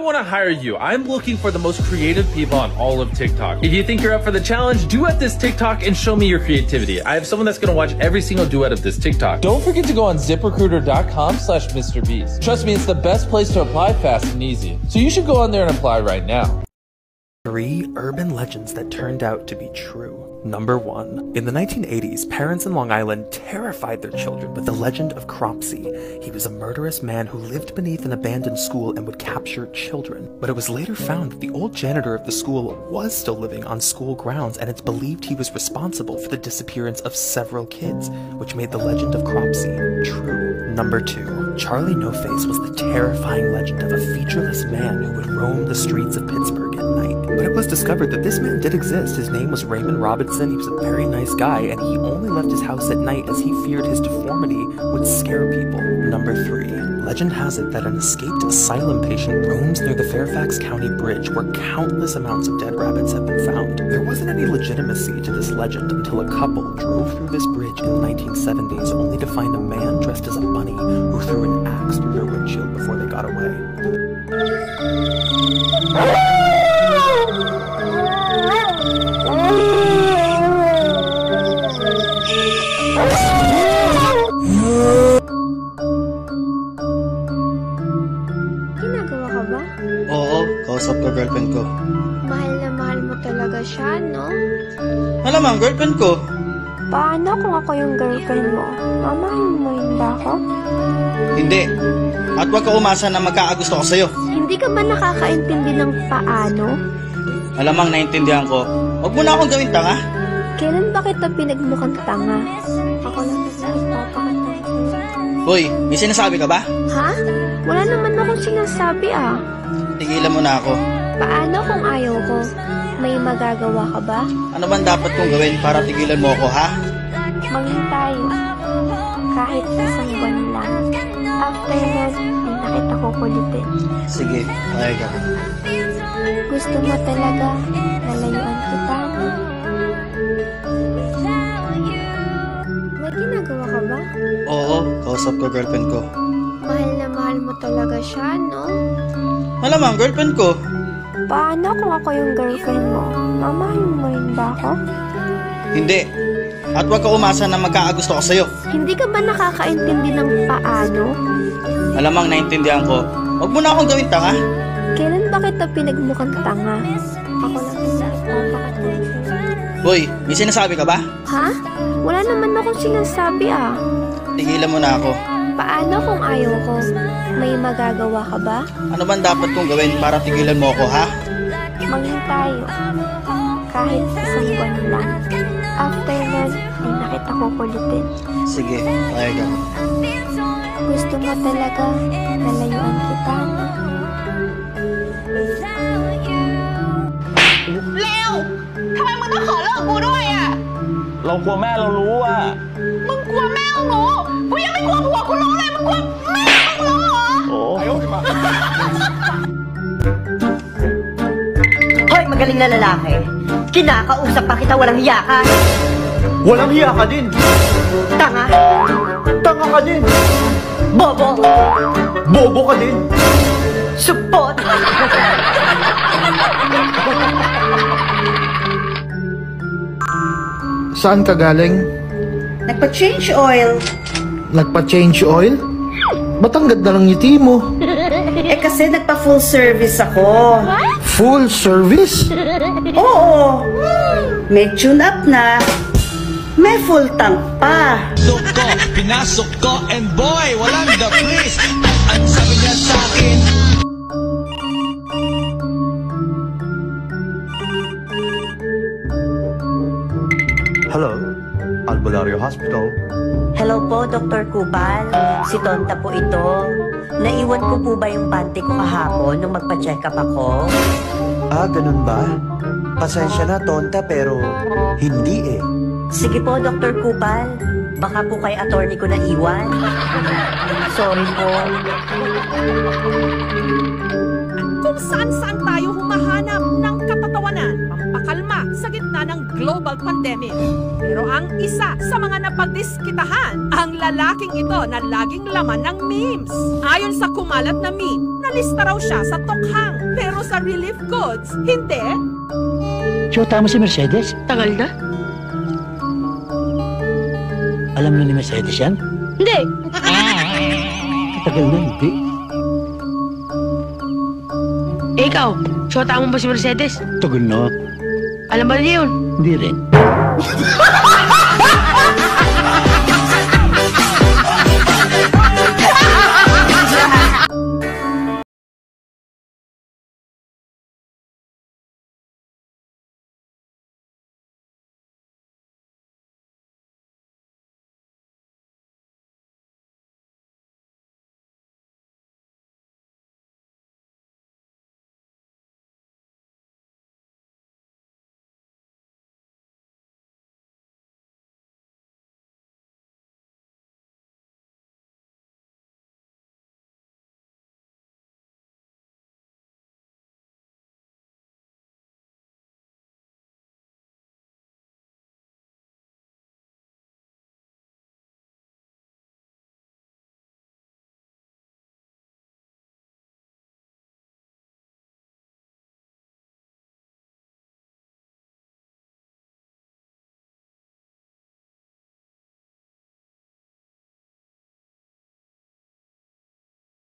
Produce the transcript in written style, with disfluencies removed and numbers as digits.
I want to hire you. I'm looking for the most creative people on all of TikTok. If you think you're up for the challenge, duet this TikTok and show me your creativity. I have someone that's going to watch every single duet of this TikTok. Don't forget to go on ZipRecruiter.com/MrBeast. Trust me, it's the best place to apply fast and easy. So you should go on there and apply right now. 3 urban legends that turned out to be true. Number 1. In the 1980s, parents in Long Island terrified their children with the legend of Cropsey. He was a murderous man who lived beneath an abandoned school and would capture children. But it was later found that the old janitor of the school was still living on school grounds, and it's believed he was responsible for the disappearance of several kids, which made the legend of Cropsey true. Number 2. Charlie No Face was the terrifying legend of a featureless man who would roam the streets of Pittsburgh at night. But it was discovered that this man did exist. His name was Raymond Robinson. He was a very nice guy, and he only left his house at night as he feared his deformity would scare people. Number 3. Legend has it that an escaped asylum patient roams near the Fairfax County Bridge where countless amounts of dead rabbits have been found. There wasn't any legitimacy to this legend until a couple drove through this bridge in the 1970s only to find a man dressed as a bunny who threw an axe through their windshield before they got away. Ginagawa ka ba? Oo, kausap ko girlfriend ko. Mahal na mahal mo talaga siya, no? Malamang girlfriend ko. Paano kung ako yung girlfriend mo? Mamahalin mo rin ba ako? Hindi. At huwag ka umasa na magkakagusto ko sa'yo. Hindi ka ba nakakaintindi ng paano? Malamang naintindihan ko. Huwag mo na akong gawin tanga. Kailan ba kita pinagmukhang tanga? Ako lang kasi nagpapakatanga. Hoy, may sinasabi ka ba? Ha? Wala naman akong sinasabi ah. Tigilan mo na ako. Paano kung ayaw ko? May magagawa ka ba? Ano man dapat kong gawin para tigilan mo ako, ha? Maging tayo. Kahit isang buwan lang. After that, hindi na kita kukulitin. Sige, payag ako. Gusto mo talaga nalayuan kita? May ginagawa ka ba? Oo, kausap ko girlfriend ko. Mahal na mahal mo talaga siya, no? Malamang girlfriend ko. Paano kung ako yung girlfriend mo? Mamahalin mo rin ba ako? Hindi. At huwag ka umasa na magkakagusto ko sa'yo. Hindi ka ba nakakaintindi ng paano? Malamang naintindihan ko. Huwag mo na akong gawin tanga. Kailan ba kita pinagmukhang tanga? Ako lang yung nagpapakatanga. Hoy, may sinasabi ka ba? Ha? Wala naman akong sinasabi ah. Tigilan mo na ako. Paano kung ayaw ko? May magagawa ka ba? Ano man dapat kong gawin para tigilan mo ako, ha? Maging tayo. Kahit isang buwan lang. After that, hindi na kita kukulitin. Sige, payag ako. Gusto mo talaga nalayuan kita? Leo! ทำไมมึงต้องขอเลิกกูด้วยอ่ะ เรากลัวแม่เรารู้อ่ะ มึงกลัวแม่มึงรู้กูยังไม่กลัวผัวกูรู้เลย มึงกลัวแม่มึงรู้เหรอ Hoy, magaling na lalaki. Kinakausap pa kita, walang hiya ka. Walang hiya ka din. Tanga. Tanga ka din. Bobo. Bobo ka din. Supot. Saan ka galing? Nagpa-change oil. Nagpa-change oil? Ba't ang ganda ng ngiti mo? Eh kasi nagpa-full service ako. Full service? Oo. May tune up na. May full tank pa. Suko, pinasok ko, and boy, walang the please. Ang sabi niya sa akin. Hello, Albulario Hospital. Hello po, Dr. Kupal. Si Tonta po ito. Naiwan ko po ba yung panty ko kahapon nung magpa-check up ako? Ah, ganun ba? Pasensya na, Tonta, pero hindi eh. Sige po, Dr. Kupal. Baka po kay attorney ko naiwan. Sorry po. Kung saan-saan tayo humahanap ng katatawanan, pampakalma sa gitna gitna ng global pandemic. Pero ang isa sa mga napagdiskitahan, ang lalaking ito na laging laman ng memes. Ayon sa kumalat na meme, nalista raw siya sa tokhang. Pero sa relief goods, hindi. Siyota mo si Mercedes? Tagal na? Alam mo ni Mercedes yan? Hindi. Tagal na, hindi. Ikaw, siyota mo ba si Mercedes? Tagal na. Alam ba niya yun? Hindi rin.